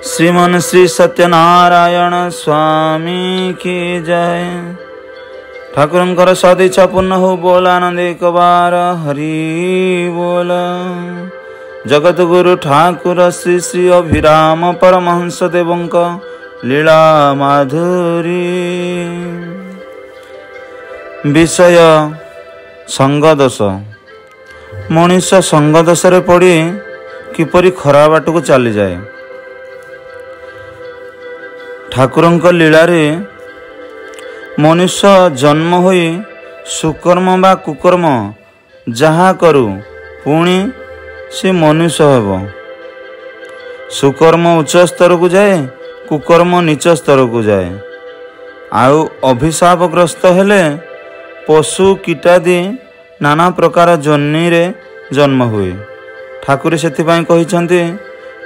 श्रीमन श्री सत्यनारायण स्वामी की जय। ठाकुरंकर सदिच्छा पूर्ण हो बोल आनंद एक बार हरि बोल। जगत गुरु ठाकुर श्री श्री अभिराम परमहंस देवंक लीला माधुरी। विषय संगदोष। मनीष संगदोष रे पड़ी किपरि खरा बाट को चली जाए। ठाकुरंक लीला रे मनुष्य जन्म होई सुकर्म बा कुकर्म जहा करू पुणी से मनुष्य हेब। सुकर्म उच्च स्तर को जाए, कुकर्म नीच स्तर को जाए। आउ अभिशापग्रस्त हेले पशु कीटादि नाना प्रकार जन्नी रे जन्म हुए। ठाकुर सेथिपाई कहिछन्ति,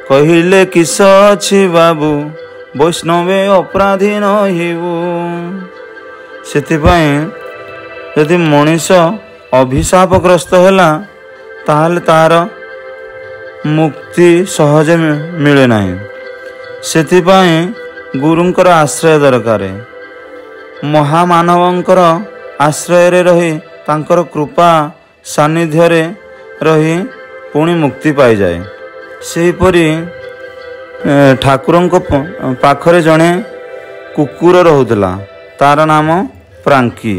कहिले किस अछि बाबू वैष्णवे अपराधी नहिबु। सेथिपाई यदि मनीष अभिशापग्रस्त हैला ताहले तार मुक्ति सहज मिले नहीं। सेथिपाई गुरुंकर आश्रय दरकार। महामानवंकर आश्रय रे रही तांकर कृपा सानिध्य रे रही पुणी मुक्ति पाई जाए। सेहीपरि ठाकुरंक पाखरे जणे कुकुर रहुतला, तार नाम प्रांकी।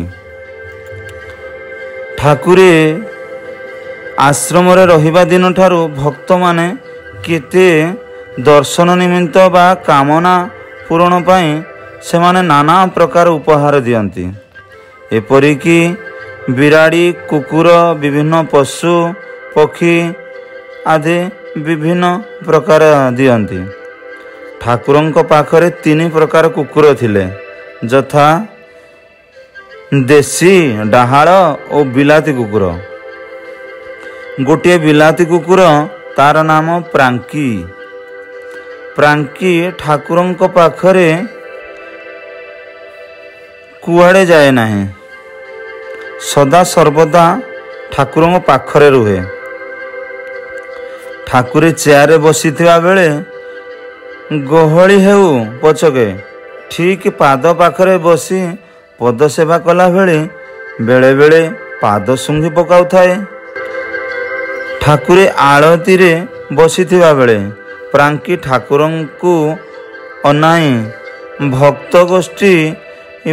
ठाकुरे आश्रम रे रहिबा दिन ठारू भक्त माने केते दर्शन निमित्त बा कामना पूरण पाई से माने नाना प्रकार उपहार दियंती। एपरिकी बिराड़ी कुकुर विभिन्न पशु पक्षी आदि विभिन्न प्रकार दियंती। ठाकुरंक पाखरे 3 प्रकार कुकुर थिले, यथा देशी, डाहाळ और बिलाती कुकुर। गोटे बिलाती कुकुर तार नाम प्रांकी। प्रांकी ठाकुरंक पाखरे कुआड़े जाए नहीं, सदा सर्वदा ठाकुरंक पाखरे रुहे। ठाकुरे चेयारे बसिथिबा बेले गहली हेउ पछके ठीक पाद पाखरे बसी पद सेवा कला बेले बेले बेले पाद सुंघी पकाउ थाए। ठाकुरे आळती रे बसिथिबा बेले प्रांकी ठाकुरंकु अनाई भक्त गोष्ठी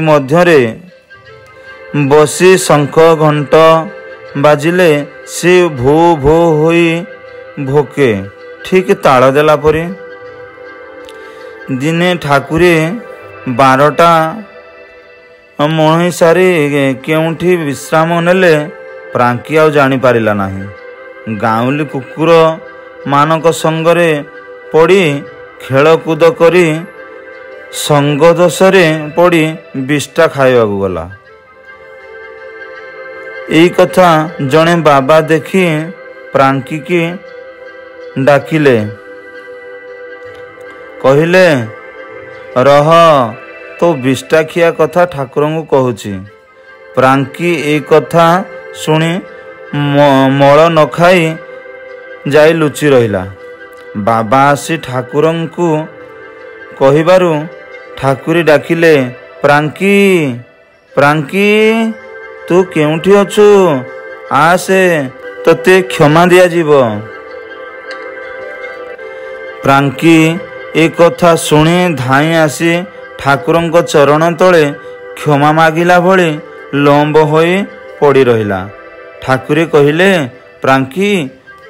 मध्यरे बसी शंख घंट बाजिले से भो भो होई भोके ठीक ताल देला परी। दिने ठाकुरे 12टा मणि सारी केउठी विश्राम नेले प्रांकी आउ जानी पारिला नाही। गाउली कुकुर मानक संगरे पड़ी खेलकूद करी संगदोषरे पड़ी बिष्टा खाइबा गला। एई कथा जणे बाबा देखी प्रांकी की डाकिले, कहिले रह तो बिष्टाखिया कथा ठाकुर को कहूची। प्रांकी ए कथा शुणी मल न खाई जाई लुचि रहिला। बाबा आसी ठाकुर को कहिबारु ठाकुरी डाकिले, प्रांकी प्रांकी तू केउठी अछु, आसे तते क्षमा दिया जीव। प्रांकी ए कथा शुणी धाई आसी ठाकुरंक चरण तले क्षमा मागिला भली लंब होई पड़ी रहिला। ठाकुरे कहिले, प्रांकी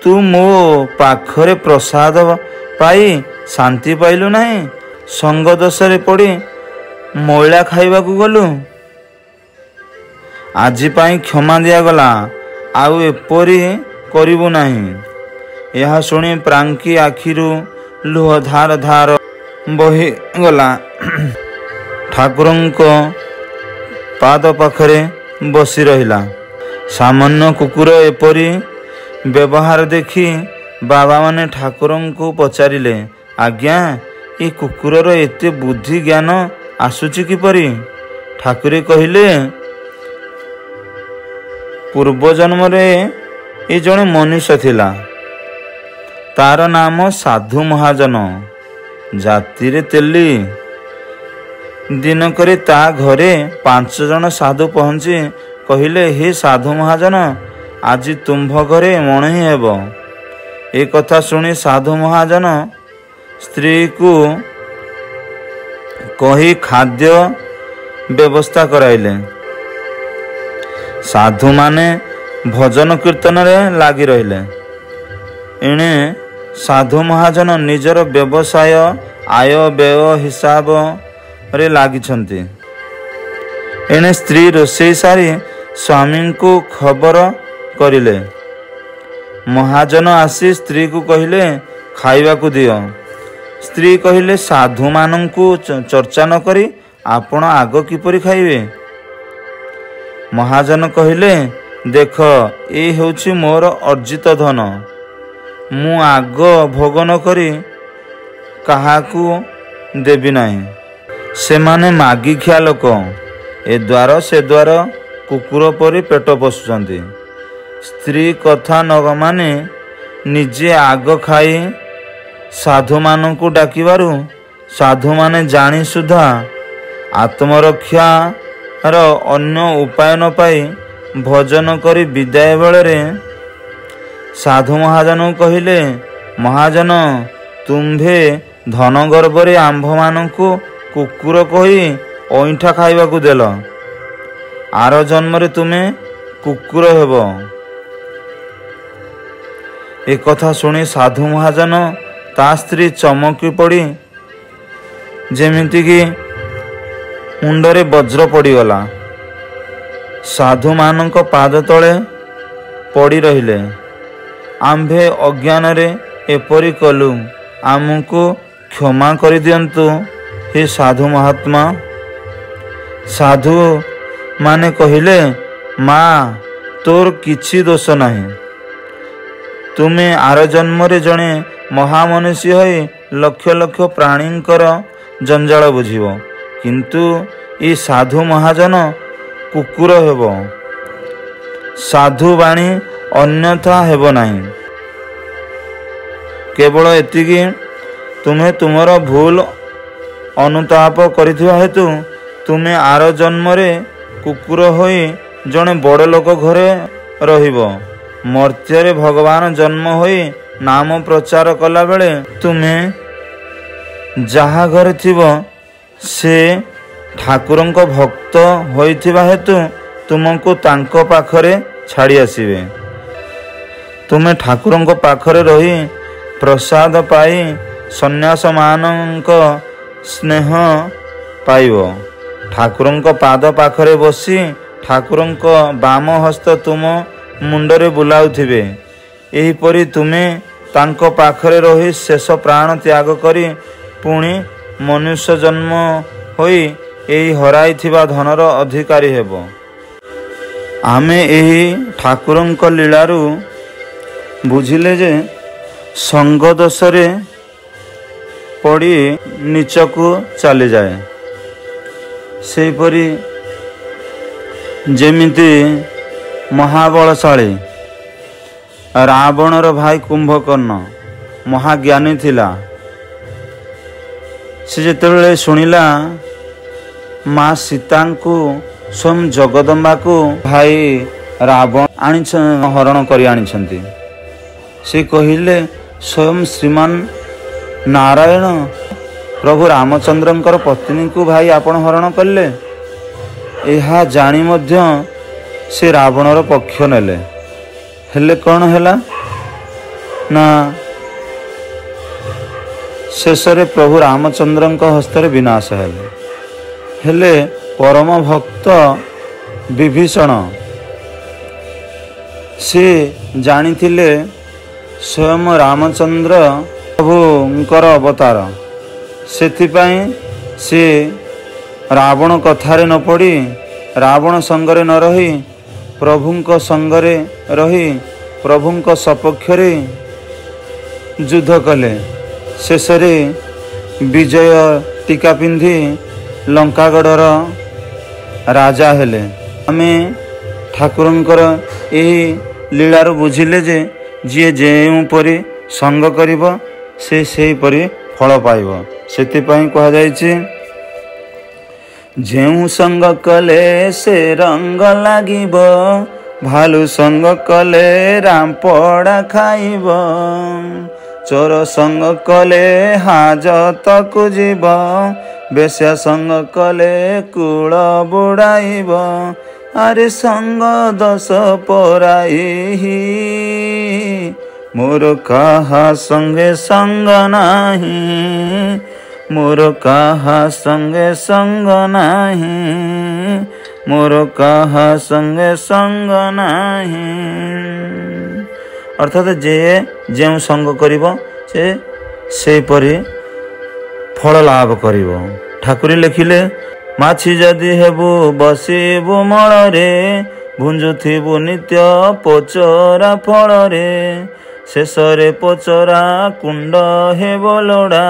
तू मो पाखरे प्रसाद पाई शांति पाइलु नहीं, संग दोषरे पड़ी मैला खाइबा को गलु। आजी पाई क्षमा दिया गला, आउ एपरी करिबु नहीं। यह शुणी प्रांकी आखिरु लुह धार धार बही गला। ठाकुरंक पाद पाखरे बसी रहिला। सामान्य कुकुर एपरी व्यवहार देखी बाबा माने ठाकुरंकु पचारिले, आज्ञा ए कुकुरर एते बुद्धि ज्ञान आसुची किपरि? ठाकुरे कहिले, पूर्व जन्म रे ए जणे मनुष्य थिला, तार नाम साधु महाजन। ଜାତିରେ ତେଲି। ଦିନକରେ ତା ଘରେ 5 ଜଣ ସାଧୁ ପହଞ୍ଚି କହିଲେ, ହେ ସାଧୁ ମହାଜନ, ଆଜି ତୁମ୍ଭ ଘରେ ମଣୋହି ହେବ। ଏ କଥା ଶୁଣି ସାଧୁ ମହାଜନ ସ୍ତ୍ରୀକୁ କହି ଖାଦ୍ୟ ବ୍ୟବସ୍ଥା କରାଇଲେ। ସାଧୁମାନେ ଭଜନ କୀର୍ତ୍ତନରେ ଲାଗି ରହିଲେ। ଏଣେ ସାଧୁ ମହାଜନ ନିଜର ବ୍ୟବସାୟ ଆୟ ବ୍ୟୟ ହିସାବରେ ଲାଗିଛନ୍ତି। ଏଣେ ସ୍ତ୍ରୀ ରୋଷେଇ ସାରି ସ୍ୱାମୀଙ୍କୁ ଖବର କରିଲେ। ମହାଜନ ଆସି ସ୍ତ୍ରୀକୁ କହିଲେ, ଖାଇବାକୁ ଦିଅ। ସ୍ତ୍ରୀ କହିଲେ, ସାଧୁମାନଙ୍କୁ ଚର୍ଚ୍ଚା ନ କରି ଆପଣ ଆଗ କିପରି ଖାଇବେ? ମହାଜନ କହିଲେ, ଦେଖ, ଏ ହେଉଛି ମୋର ଅର୍ଜିତ ଧନ। ମୁଁ ଆଗ ଭୋଗ ନ କରି କାହାକୁ ଦେବି ନାହିଁ। ସେମାନେ ମାଗିଖିଆ ଲୋକ, ଏ ଦ୍ୱାର ସେ ଦ୍ୱାର କୁକୁର ପରି ପେଟ ପୋଷୁଛନ୍ତି। ସ୍ତ୍ରୀ କଥା ନ ମାନି ନିଜେ ଆଗ ଖାଇ ସାଧୁମାନଙ୍କୁ ଡାକିବାରୁ ସାଧୁମାନେ ଜାଣି ସୁଦ୍ଧା ଆତ୍ମରକ୍ଷାର ଅନ୍ୟ ଉପାୟ ନ ପାଇ ଭୋଜନ କରି ବିଦାୟ ବେଳରେ ସାଧୁ ମହାଜନକୁ କହିଲେ, ମହାଜନ, ତୁମ୍ଭେ ଧନ ଗର୍ବରେ ଆମ୍ଭମାନଙ୍କୁ କୁକୁର କହି ଅଇଁଠା ଖାଇବାକୁ ଦେଲ। ଆର ଜନ୍ମରେ ତୁମେ କୁକୁର ହେବ। ଏକଥା ଶୁଣି ସାଧୁ ମହାଜନ ତା ସ୍ତ୍ରୀ ଚମକି ପଡ଼ି ଯେମିତିକି ମୁଣ୍ଡରେ ବଜ୍ର ପଡ଼ିଗଲା। ସାଧୁମାନଙ୍କ ପାଦ ତଳେ ପଡ଼ି ରହିଲେ, ଆମ୍ଭେ ଅଜ୍ଞାନରେ ଏପରି କଲୁ, ଆମକୁ କ୍ଷମା କରିଦିଅନ୍ତୁ ହେ ସାଧୁ ମହାତ୍ମା। ସାଧୁ ମାନେ କହିଲେ, ମା, ତୋର କିଛି ଦୋଷ ନାହିଁ। ତୁମେ ଆର ଜନ୍ମରେ ଜଣେ ମହାମନୁଷ୍ୟ ହୋଇ ଲକ୍ଷ ଲକ୍ଷ ପ୍ରାଣୀଙ୍କର ଜଞ୍ଜାଳ ବୁଝିବ, କିନ୍ତୁ ଏ ସାଧୁ ମହାଜନ କୁକୁର ହେବ। ସାଧୁ ବାଣୀ ଅନ୍ୟଥା ହେବ ନାହିଁ। କେବଳ ଏତିକି, ତୁମେ ତୁମର ଭୁଲ ଅନୁତାପ କରିଥିବା ହେତୁ ତୁମେ ଆର ଜନ୍ମରେ କୁକୁର ହୋଇ ଜଣେ ବଡ଼ ଲୋକ ଘରେ ରହିବ। ମର୍ତ୍ତ୍ୟରେ ଭଗବାନ ଜନ୍ମ ହୋଇ ନାମ ପ୍ରଚାର କଲାବେଳେ ତୁମେ ଯାହା ଘରେ ଥିବ ସେ ଠାକୁରଙ୍କ ଭକ୍ତ ହୋଇଥିବା ହେତୁ ତୁମକୁ ତାଙ୍କ ପାଖରେ ଛାଡ଼ି ଆସିବେ। ତୁମେ ଠାକୁରଙ୍କ ପାଖରେ ରହି ପ୍ରସାଦ ପାଇ ସନ୍ନ୍ୟାସମାନଙ୍କ ସ୍ନେହ ପାଇବ। ଠାକୁରଙ୍କ ପାଦ ପାଖରେ ବସି ଠାକୁରଙ୍କ ବାମ ହସ୍ତ ତୁମ ମୁଣ୍ଡରେ ବୁଲାଉଥିବେ। ଏହିପରି ତୁମେ ତାଙ୍କ ପାଖରେ ରହି ଶେଷ ପ୍ରାଣ ତ୍ୟାଗ କରି ପୁଣି ମନୁଷ୍ୟ ଜନ୍ମ ହୋଇ ଏହି ହରାଇଥିବା ଧନର ଅଧିକାରୀ ହେବ। ଆମେ ଏହି ଠାକୁରଙ୍କ ଲୀଳାରୁ ବୁଝିଲେ ଯେ ସଙ୍ଗ ଦୋଷରେ ପଡ଼ି ନିଚକୁ ଚାଲିଯାଏ। ସେହିପରି ଯେମିତି ମହାବଳଶାଳୀ ରାବଣର ଭାଇ କୁମ୍ଭକର୍ଣ୍ଣ ମହାଜ୍ଞାନୀ ଥିଲା। ସେ ଯେତେବେଳେ ଶୁଣିଲା ମା ସୀତାଙ୍କୁ ସ୍ୱୟଂ ଜଗଦମ୍ବାକୁ ଭାଇ ରାବଣ ହରଣ କରି ଆଣିଛନ୍ତି, ସେ କହିଲେ, ସ୍ୱୟଂ ଶ୍ରୀମାନ ନାରାୟଣ ପ୍ରଭୁ ରାମଚନ୍ଦ୍ରଙ୍କର ପତ୍ନୀଙ୍କୁ ଭାଇ ଆପଣ ହରଣ କଲେ। ଏହା ଜାଣି ମଧ୍ୟ ସେ ରାବଣର ପକ୍ଷ ନେଲେ। ହେଲେ କ'ଣ ହେଲା ନା, ଶେଷରେ ପ୍ରଭୁ ରାମଚନ୍ଦ୍ରଙ୍କ ହସ୍ତରେ ବିନାଶ ହେଲେ ପରମ ଭକ୍ତ ବିଭୀଷଣ ସେ ଜାଣିଥିଲେ ସ୍ୱୟଂ ରାମଚନ୍ଦ୍ର ପ୍ରଭୁଙ୍କର ଅବତାର। ସେଥିପାଇଁ ସେ ରାବଣ କଥାରେ ନ ପଡ଼ି ରାବଣ ସଙ୍ଗରେ ନ ରହି ପ୍ରଭୁଙ୍କ ସଙ୍ଗରେ ରହି ପ୍ରଭୁଙ୍କ ସପକ୍ଷରେ ଯୁଦ୍ଧ କଲେ। ଶେଷରେ ବିଜୟ ଟୀକା ପିନ୍ଧି ଲଙ୍କାଗଡ଼ର ରାଜା ହେଲେ। ଆମେ ଠାକୁରଙ୍କର ଏହି ଲୀଳାରୁ ବୁଝିଲେ ଯେ ଯିଏ ଯେଉଁପରି ସଙ୍ଗ କରିବ ସେ ସେହିପରି ଫଳ ଫଳ ପାଇବ। ସେଥିପାଇଁ କୁହାଯାଇଛି, ଯେଉଁ ସଙ୍ଗ କଲେ ସେ ରଙ୍ଗ ଲାଗିବ, ଭାଲୁ ସଙ୍ଗ କଲେ ରାମ୍ପଡ଼ା ଖାଇବ, ଚୋର ସଙ୍ଗ କଲେ ହାଜତକୁ ଯିବ, ବେଶ୍ୟା ସଙ୍ଗ କଲେ କୂଳ ବୁଡ଼ାଇବ। ଆରେ ସଙ୍ଗ ଦୋଷ ପରାଇ, ମୋର କାହା ସଙ୍ଗେ ସଙ୍ଗ ନାହିଁ, ମୋର କାହା ସଙ୍ଗେ ସଙ୍ଗ ନାହିଁ, ମୋର କାହା ସଙ୍ଗେ ସଙ୍ଗ ନାହିଁ। ଅର୍ଥାତ୍ ଯେ ଯେଉଁ ସଙ୍ଗ କରିବ ସେ ସେହିପରି ଫଳ ଲାଭ କରିବ। ଠାକୁରୀ ଲେଖିଲେ, ମାଛି ଯଦି ହେବୁ ବସିବୁ ମଳରେ, ଭୁଞ୍ଜୁଥିବୁ ନିତ୍ୟ ପୋଚରା ଫଳରେ, ଶେଷରେ ପୋଚରା କୁଣ୍ଡ ହେବ ଲୋଡ଼ା,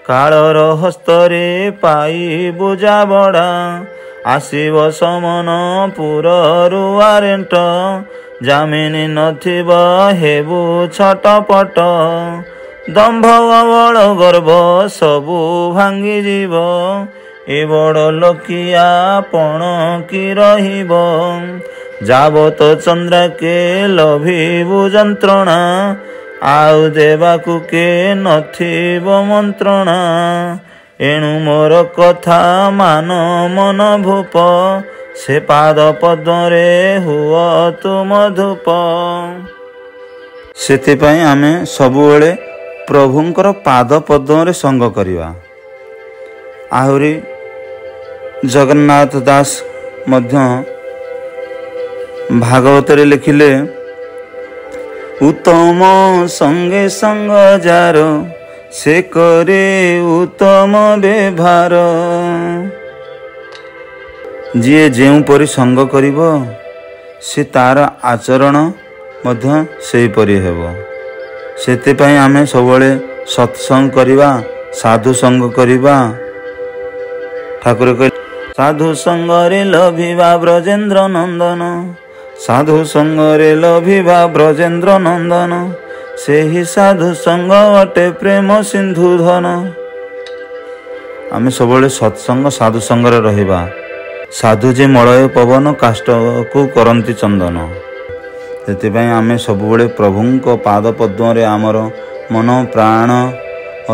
କାଳର ହସ୍ତରେ ପାଇବୁ ଜାବଡ଼ା। ଆସିବ ସମନ ପୁରରୁ ୱାରେଣ୍ଟ, ଜାମିନ ନଥିବ ହେବୁ ଛଟପଟ, ଦମ୍ଭ ବଳ ଗର୍ବ ସବୁ ଭାଙ୍ଗିଯିବ, ଏ ବଡ଼ ଲୋକିଆ ପଣ କି ରହିବ, ଯାବତ ଚନ୍ଦ୍ରାକେ ଲଭିବୁ ଯନ୍ତ୍ରଣା, ଆଉ ଦେବାକୁ କେ ନଥିବ ମନ୍ତ୍ରଣା। ଏଣୁ ମୋର କଥା ମାନ ମନ ଭୂପ, ସେ ପାଦ ପଦ୍ମରେ ହୁଅ ତୁମ ଧୂପ। ସେଥିପାଇଁ ଆମେ ସବୁବେଳେ ପ୍ରଭୁଙ୍କର ପାଦ ପଦ୍ମରେ ସଙ୍ଗ କରିବା। ଆହୁରି ଜଗନ୍ନାଥ ଦାସ ମଧ୍ୟ ଭାଗବତରେ ଲେଖିଲେ, ଉତ୍ତମ ସଙ୍ଗେ ସଙ୍ଗ ଯାର, ସେ କରେ ଉତ୍ତମ ବ୍ୟବହାର। ଯିଏ ଯେଉଁପରି ସଙ୍ଗ କରିବ ସେ ତାର ଆଚରଣ ମଧ୍ୟ ସେହିପରି ହେବ। ସେଥିପାଇଁ ଆମେ ସବୁବେଳେ ସତ୍ସଙ୍ଗ କରିବା, ସାଧୁ ସଙ୍ଗ କରିବା। ଠାକୁର କହିଲେ, ସାଧୁ ସଙ୍ଗରେ ଲଭିବା ବ୍ରଜେନ୍ଦ୍ର ନନ୍ଦନ, ସାଧୁ ସଙ୍ଗରେ ଲଭିବା ବ୍ରଜେନ୍ଦ୍ର ନନ୍ଦନ, ସେହି ସାଧୁ ସଙ୍ଗ ଅଟେ ପ୍ରେମ ସିନ୍ଧୁ ଧନ। ଆମେ ସବୁବେଳେ ସତ୍ସଙ୍ଗ ସାଧୁ ସଙ୍ଗରେ ରହିବା। ସାଧୁ ଯେ ମଳୟ ପବନ, କାଷ୍ଟକୁ କରନ୍ତି ଚନ୍ଦନ। ସେଥିପାଇଁ ଆମେ ସବୁବେଳେ ପ୍ରଭୁଙ୍କ ପାଦ ପଦ୍ମରେ ଆମର ମନ ପ୍ରାଣ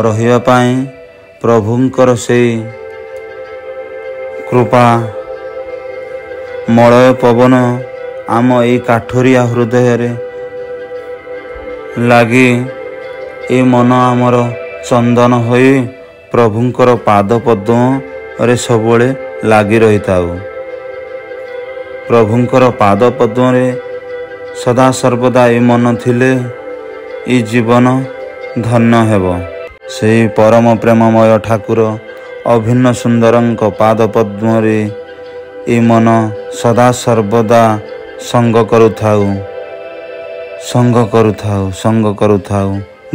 ରହିବା ପାଇଁ ପ୍ରଭୁଙ୍କର ସେଇ କୃପା ମଳୟ ପବନ ଆମ ଏଇ କାଠୁରିଆ ହୃଦୟରେ ଲାଗି ଏ ମନ ଆମର ଚନ୍ଦନ ହୋଇ ପ୍ରଭୁଙ୍କର ପାଦ ପଦ୍ମରେ ସବୁବେଳେ ଲାଗି ରହିଥାଉ। ପ୍ରଭୁଙ୍କର ପାଦ ପଦ୍ମରେ ସଦା ସର୍ବଦା ଏ ମନ ଥିଲେ ଏ ଜୀବନ ଧନ୍ୟ ହେବ। ସେହି ପରମ ପ୍ରେମମୟ ଠାକୁର ଅଭିନ୍ନ ସୁନ୍ଦରଙ୍କ ପାଦ ପଦ୍ମରେ ଏ ମନ ସଦା ସର୍ବଦା ସଙ୍ଗ କରୁଥାଉ, ସଙ୍ଗ କରୁଥାଉ, ସଙ୍ଗ କରୁଥାଉ।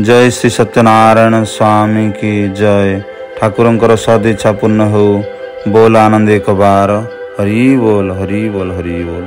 ଜୟ ଶ୍ରୀ ସତ୍ୟନାରାୟଣ ସ୍ୱାମୀ କି ଜୟ। ଠାକୁରଙ୍କର ସଦିଚ୍ଛା ପୂର୍ଣ୍ଣ ହେଉ। ବୋଲ ଆନନ୍ଦ ଏକ ବାର। ହରି ବୋଲ, ହରି ବୋଲ, ହରି ବୋଲ।